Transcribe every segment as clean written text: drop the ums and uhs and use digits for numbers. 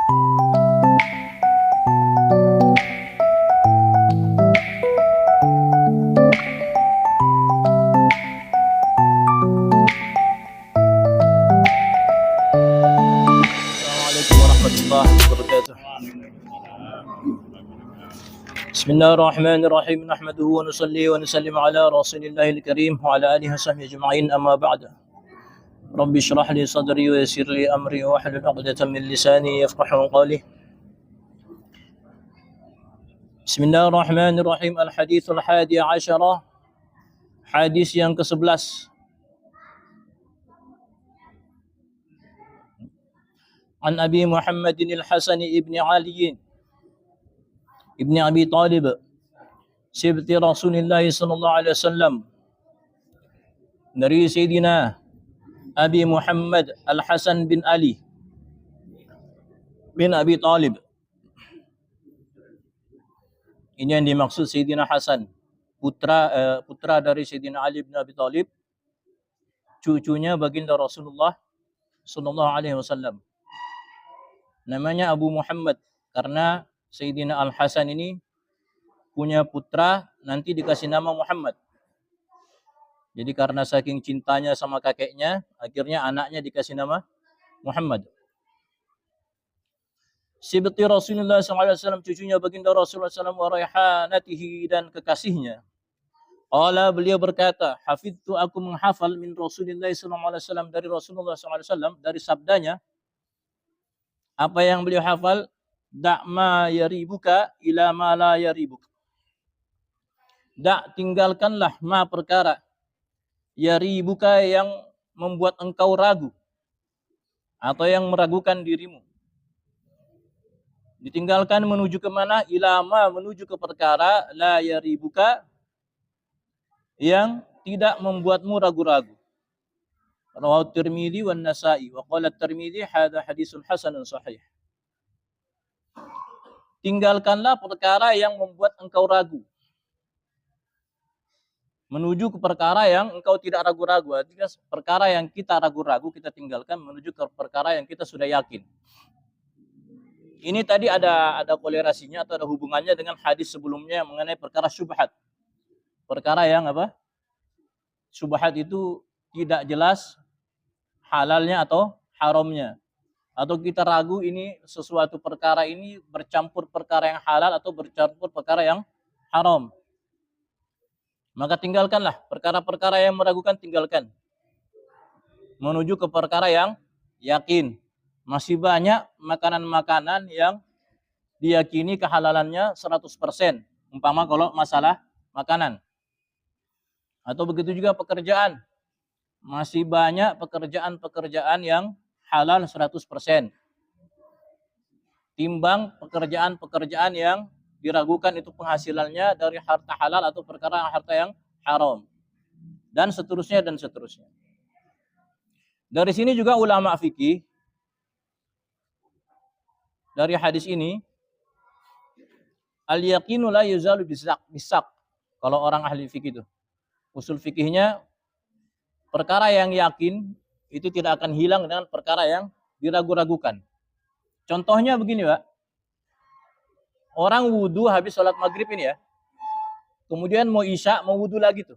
Assalamualaikum warahmatullahi wabarakatuh. Bismillahirrahmanirrahim. Nahmaduhu wa nusalli wa nusallim ala Rasulillahil Karim wa ala alihi washabbihi ajma'in, amma ba'd. Rabbi shrah li sadri wa yassir li amri wa hlul 'uqdatam min lisani yafqahu qawli. Bismillahirrahmanirrahim. Al-haditsul hadi asyara. Hadis yang ke-11. An Abi Muhammadin al-Hasan ibn Ali ibn Abi Talib sibti Rasulullah sallallahu alaihi wasallam, dari Sayyidina Abi Muhammad al-Hasan bin Ali bin Abi Talib. Ini yang dimaksud Sayyidina Hasan, putra dari Sayyidina Ali bin Abi Talib, cucunya baginda Rasulullah sallallahu alaihi wasallam. Namanya Abu Muhammad karena Sayyidina Al-Hasan ini punya putra nanti dikasih nama Muhammad. Jadi karena saking cintanya sama kakeknya, akhirnya anaknya dikasih nama Muhammad. Sibti Rasulullah SAW, cucunya baginda Rasulullah SAW, wa raihanatihi, dan kekasihnya. Qala, beliau berkata, hafidtu, aku menghafal min Rasulullah SAW, dari Rasulullah SAW, dari sabdanya. Apa yang beliau hafal? Da' ma yaribuka ila ma la yaribuk. Da', tinggalkanlah, ma, perkara, yaribuka, yang membuat engkau ragu atau yang meragukan dirimu. Ditinggalkan menuju ke mana? Ila ma, menuju ke perkara, la yaribuka, yang tidak membuatmu ragu-ragu. Rawahu Tirmidzi wan Nasa'i wa qala Tirmidzi hadza hadisun hasanun sahih. Tinggalkanlah perkara yang membuat engkau ragu, menuju ke perkara yang engkau tidak ragu-ragu. Artinya perkara yang kita ragu-ragu kita tinggalkan menuju ke perkara yang kita sudah yakin. Ini tadi ada kolerasinya atau ada hubungannya dengan hadis sebelumnya mengenai perkara syubhat. Perkara yang apa? Syubhat itu tidak jelas halalnya atau haramnya. Atau kita ragu ini sesuatu perkara ini bercampur perkara yang halal atau bercampur perkara yang haram. Maka tinggalkanlah perkara-perkara yang meragukan, tinggalkan. Menuju ke perkara yang yakin. Masih banyak makanan-makanan yang diyakini kehalalannya 100%. Umpama kalau masalah makanan. Atau begitu juga pekerjaan. Masih banyak pekerjaan-pekerjaan yang halal 100%. Timbang pekerjaan-pekerjaan yang diragukan itu penghasilannya dari harta halal atau perkara harta yang haram. Dan seterusnya dan seterusnya. Dari sini juga ulama fikih dari hadis ini, al-yaqinu la yuzalu bisak. Kalau orang ahli fikih itu, usul fikihnya, perkara yang yakin itu tidak akan hilang dengan perkara yang diragu-ragukan. Contohnya begini, Pak. Orang wudu habis sholat maghrib ini ya. Kemudian mau isya, mau wudu lagi tuh.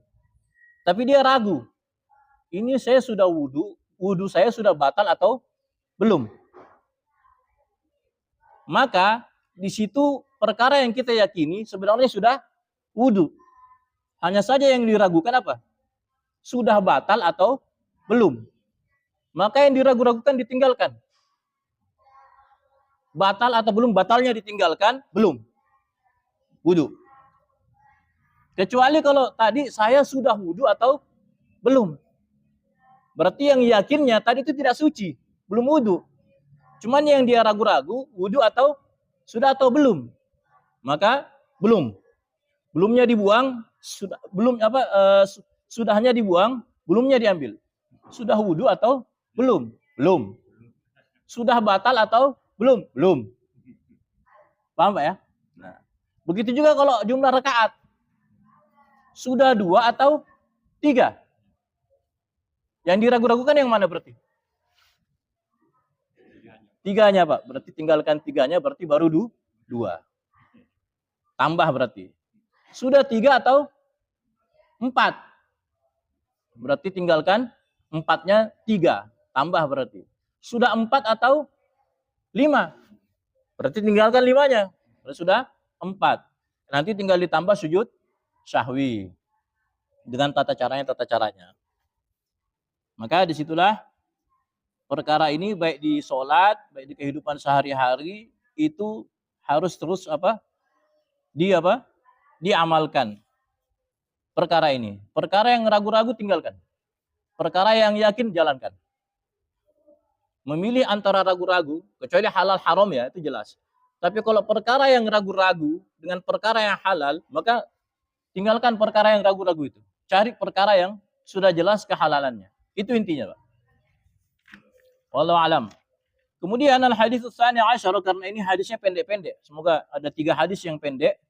Tapi dia ragu. Ini saya sudah wudu saya sudah batal atau belum? Maka di situ perkara yang kita yakini sebenarnya sudah wudu. Hanya saja yang diragukan apa? Sudah batal atau belum? Maka yang diragu-ragukan ditinggalkan. Batal atau belum? Batalnya ditinggalkan, belum. Wudu. Kecuali kalau tadi saya sudah wudu atau belum. Berarti yang yakinnya tadi itu tidak suci, belum wudu. Cuman yang dia ragu-ragu, wudu atau sudah atau belum. Maka belum. Belumnya dibuang, sudahnya dibuang, belumnya diambil. Sudah wudu atau belum? Belum. Sudah batal atau belum? Belum. Paham Pak ya? Nah, begitu juga kalau jumlah rakaat. Sudah 2 atau 3? Yang diragu-ragukan yang mana berarti? Tiganya Pak, berarti tinggalkan tiganya berarti baru dua. Tambah berarti. Sudah 3 atau 4. Berarti tinggalkan 4-nya 3. Tambah berarti. Sudah 4 atau 5. Berarti tinggalkan 5-nya. Berarti sudah 4. Nanti tinggal ditambah sujud syahwi. Dengan tata caranya. Maka disitulah perkara ini baik di sholat, baik di kehidupan sehari-hari itu harus terus diamalkan. Perkara ini. Perkara yang ragu-ragu tinggalkan. Perkara yang yakin jalankan. Memilih antara ragu-ragu, kecuali halal haram ya, itu jelas. Tapi kalau perkara yang ragu-ragu dengan perkara yang halal, maka tinggalkan perkara yang ragu-ragu itu. Cari perkara yang sudah jelas kehalalannya. Itu intinya, Pak. Wallahu alam. Kemudian al-hadits tsani asyar, karena ini hadisnya pendek-pendek. Semoga ada 3 hadis yang pendek,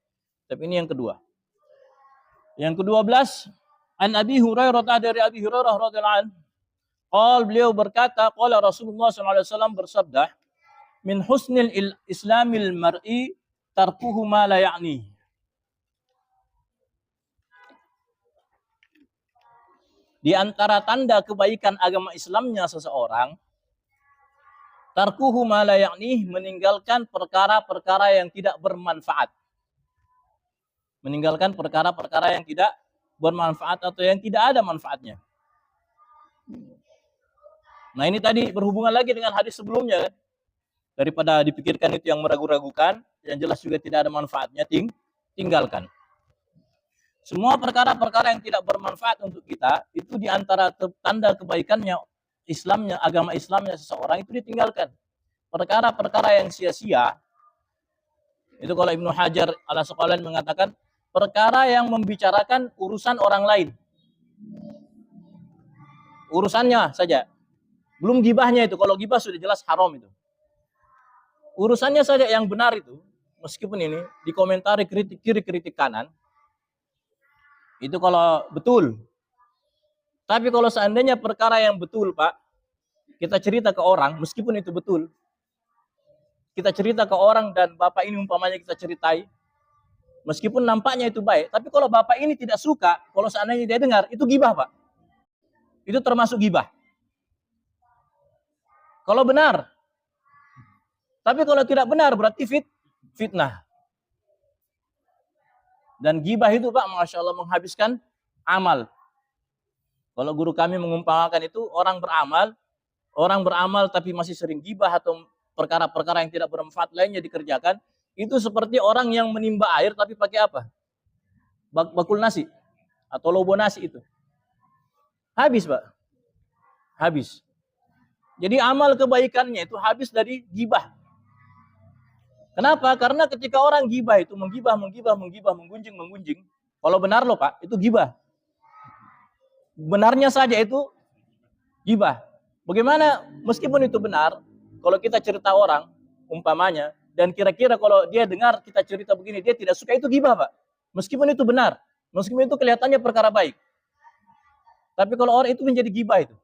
tapi ini yang kedua. Yang ke-12, an Abi Hurairah, dari Abi Hurairah radhiyallahu anhu, beliau berkata, qala Rasulullah SAW bersabda, min husnil islamil mar'i tarkuhu ma la ya'ni. Di antara tanda kebaikan agama Islamnya seseorang, tarkuhu ma la ya'ni, meninggalkan perkara-perkara yang tidak bermanfaat. Meninggalkan perkara-perkara yang tidak bermanfaat atau yang tidak ada manfaatnya. Nah, ini tadi berhubungan lagi dengan hadis sebelumnya kan? Daripada dipikirkan itu yang meragu-ragukan, yang jelas juga tidak ada manfaatnya, tinggalkan. Semua perkara-perkara yang tidak bermanfaat untuk kita, itu diantara tanda kebaikannya Islamnya, agama Islamnya seseorang itu ditinggalkan. Perkara-perkara yang sia-sia, itu kalau Ibnu Hajar al-Asqalani mengatakan, perkara yang membicarakan urusan orang lain. Urusannya saja. Belum gibahnya itu. Kalau gibah sudah jelas haram itu. Urusannya saja yang benar itu, meskipun ini dikomentari kritik kiri, kritik kanan, itu kalau betul. Tapi kalau seandainya perkara yang betul, Pak, kita cerita ke orang, meskipun itu betul, kita cerita ke orang dan Bapak ini umpamanya kita ceritai, meskipun nampaknya itu baik, tapi kalau Bapak ini tidak suka, kalau seandainya dia dengar, itu gibah, Pak. Itu termasuk gibah. Kalau benar. Tapi kalau tidak benar berarti fitnah. Dan gibah itu, Pak, Masya Allah, menghabiskan amal. Kalau guru kami mengumpamakan itu, orang beramal tapi masih sering gibah atau perkara-perkara yang tidak bermanfaat lainnya dikerjakan, itu seperti orang yang menimba air tapi pakai apa? Bakul nasi atau lobo nasi itu. Habis, Pak. Habis. Jadi amal kebaikannya itu habis dari gibah. Kenapa? Karena ketika orang gibah itu menggunjing. Kalau benar loh, Pak, itu gibah. Benarnya saja itu gibah. Bagaimana meskipun itu benar, kalau kita cerita orang umpamanya, dan kira-kira kalau dia dengar kita cerita begini, dia tidak suka, itu gibah, Pak. Meskipun itu benar, meskipun itu kelihatannya perkara baik. Tapi kalau orang itu menjadi gibah itu.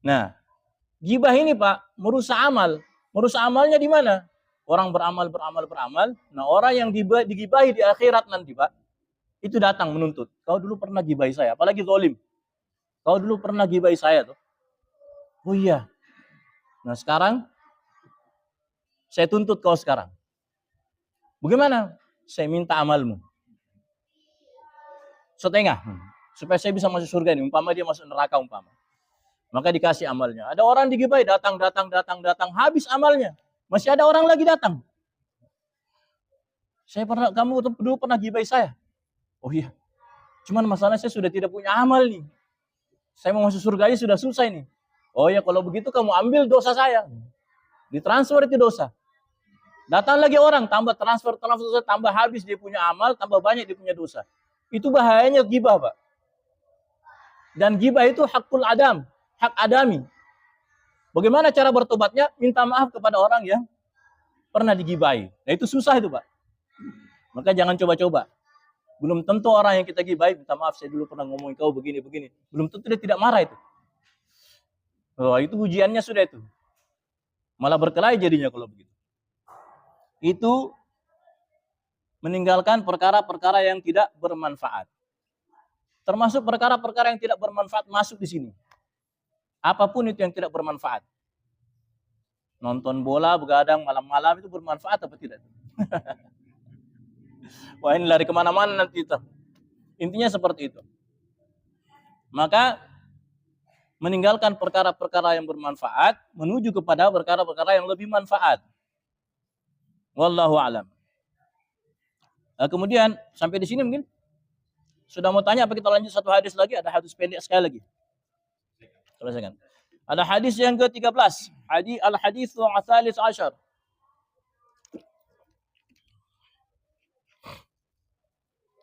Nah, gibah ini, Pak, merusak amal. Merusak amalnya di mana? Orang beramal. Nah, orang yang digibahi di akhirat nanti, Pak, itu datang menuntut. Kau dulu pernah gibahi saya, apalagi zalim. Kau dulu pernah gibahi saya tuh. Oh iya. Nah, sekarang saya tuntut kau sekarang. Bagaimana? Saya minta amalmu. Setengah. Supaya saya bisa masuk surga ini. Umpama dia masuk neraka umpama. Maka dikasih amalnya. Ada orang digibahi, datang. Habis amalnya. Masih ada orang lagi datang. Kamu dulu pernah gibahi saya. Oh iya. Cuman masalahnya saya sudah tidak punya amal nih. Saya mau masuk surga ini sudah susah nih. Oh ya, kalau begitu kamu ambil dosa saya. Ditransfer itu dosa. Datang lagi orang, transfer, tambah habis dia punya amal, tambah banyak dia punya dosa. Itu bahayanya gibah, Pak. Dan gibah itu hakul adam, hak adami. Bagaimana cara bertobatnya? Minta maaf kepada orang yang pernah digibahi. Nah, itu susah itu, Pak. Maka jangan coba-coba. Belum tentu orang yang kita gibahi, minta maaf, saya dulu pernah ngomongin kau begini. Belum tentu dia tidak marah itu. Oh, itu ujiannya sudah itu. Malah berkelahi jadinya kalau begitu. Itu meninggalkan perkara-perkara yang tidak bermanfaat. Termasuk perkara-perkara yang tidak bermanfaat masuk di sini. Apapun itu yang tidak bermanfaat. Nonton bola, begadang malam-malam itu bermanfaat apa tidak? Wah, ini lari kemana-mana nanti itu. Intinya seperti itu. Maka meninggalkan perkara-perkara yang bermanfaat menuju kepada perkara-perkara yang lebih manfaat. Wallahu a'lam. Kemudian sampai di sini mungkin sudah mau tanya apa kita lanjut satu hadis lagi? Ada hadis pendek sekali lagi. Selesaikan. Ada hadis yang ke-13. Al-hadits al-thalits asyar.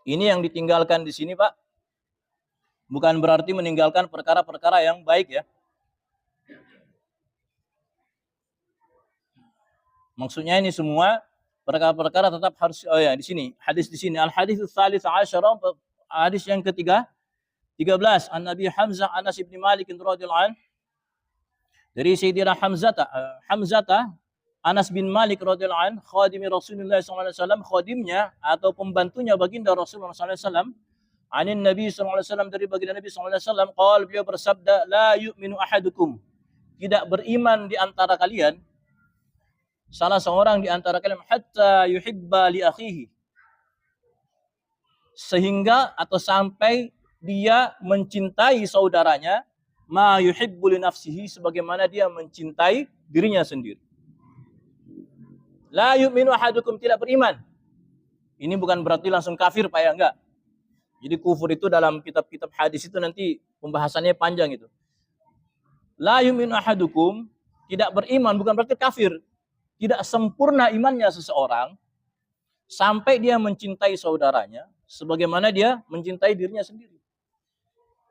Ini yang ditinggalkan di sini, Pak. Bukan berarti meninggalkan perkara-perkara yang baik ya. Maksudnya ini semua perkara-perkara tetap harus di sini. Hadis di sini al-hadits al-tsalits asyara, hadis yang ketiga 13 an Nabi Hamzah Anas bin Malik radhiyallahu anhu, dari Sayyidina Hamzah Anas bin Malik radhiyallahu anhu, khadimi Rasulullah sallallahu alaihi wasallam, khadimnya atau pembantunya baginda Rasulullah sallallahu alaihi wasallam, anin Nabi sallallahu alaihi wasallam, dari baginda Nabi sallallahu alaihi wasallam, qala, beliau bersabda, la yu'minu ahadukum, tidak beriman di antara kalian salah seorang di antara kalian, hatta yuhibba li akhihi, sehingga atau sampai dia mencintai saudaranya, ma yuhibbu li nafsihi, sebagaimana dia mencintai dirinya sendiri. La yu'minu ahadukum, tidak beriman. Ini bukan berarti langsung kafir, Pak, ya, enggak. Jadi kufur itu dalam kitab-kitab hadis itu nanti pembahasannya panjang itu. La yu'minu ahadukum, tidak beriman bukan berarti kafir. Tidak sempurna imannya seseorang sampai dia mencintai saudaranya sebagaimana dia mencintai dirinya sendiri.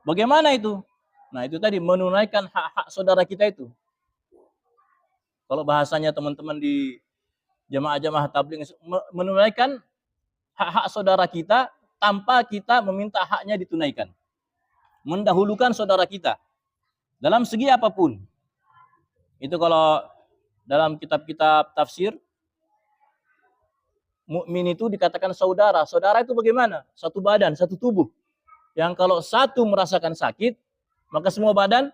Bagaimana itu? Nah, itu tadi, menunaikan hak-hak saudara kita itu. Kalau bahasanya teman-teman di jamaah-jamaah tabligh, menunaikan hak-hak saudara kita tanpa kita meminta haknya ditunaikan. Mendahulukan saudara kita dalam segi apapun. Itu kalau dalam kitab-kitab tafsir, mukmin itu dikatakan saudara. Saudara itu bagaimana? Satu badan, satu tubuh. Yang kalau satu merasakan sakit, maka semua badan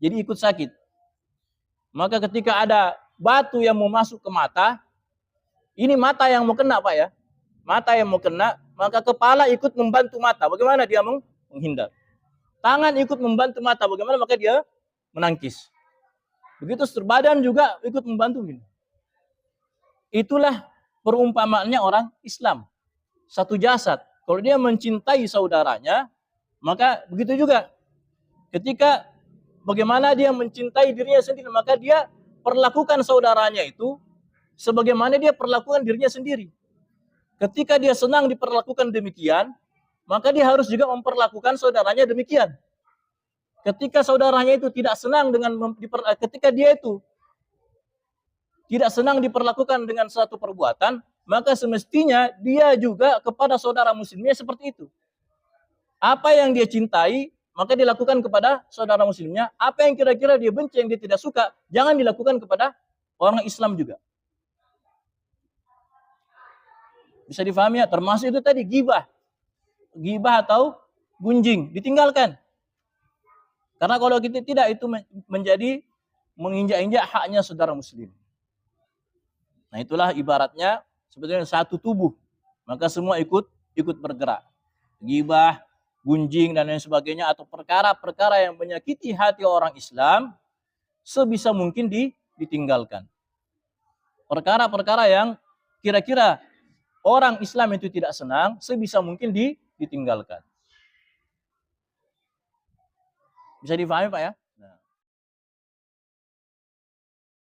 jadi ikut sakit. Maka ketika ada batu yang mau masuk ke mata, ini mata yang mau kena, Pak, ya. Mata yang mau kena, maka kepala ikut membantu mata. Bagaimana dia menghindar? Tangan ikut membantu mata. Bagaimana? Maka dia menangkis. Begitu badan juga ikut membantu. Itulah perumpamaannya orang Islam. Satu jasad. Kalau dia mencintai saudaranya, maka begitu juga. Ketika bagaimana dia mencintai dirinya sendiri, maka dia perlakukan saudaranya itu sebagaimana dia perlakukan dirinya sendiri. Ketika dia senang diperlakukan demikian, maka dia harus juga memperlakukan saudaranya demikian. Ketika saudaranya itu tidak senang ketika dia itu tidak senang diperlakukan dengan suatu perbuatan, maka semestinya dia juga kepada saudara muslimnya seperti itu. Apa yang dia cintai, maka dilakukan kepada saudara muslimnya. Apa yang kira-kira dia benci, yang dia tidak suka, jangan dilakukan kepada orang Islam juga. Bisa difahami ya? Termasuk itu tadi, ghibah. Ghibah atau gunjing, ditinggalkan. Karena kalau kita tidak, itu menjadi menginjak-injak haknya saudara muslim. Nah, itulah ibaratnya sebetulnya satu tubuh. Maka semua ikut bergerak. Ghibah, gunjing, dan lain sebagainya, atau perkara-perkara yang menyakiti hati orang Islam, sebisa mungkin ditinggalkan. Perkara-perkara yang kira-kira orang Islam itu tidak senang, sebisa mungkin ditinggalkan. Bisa difahami, Pak, ya?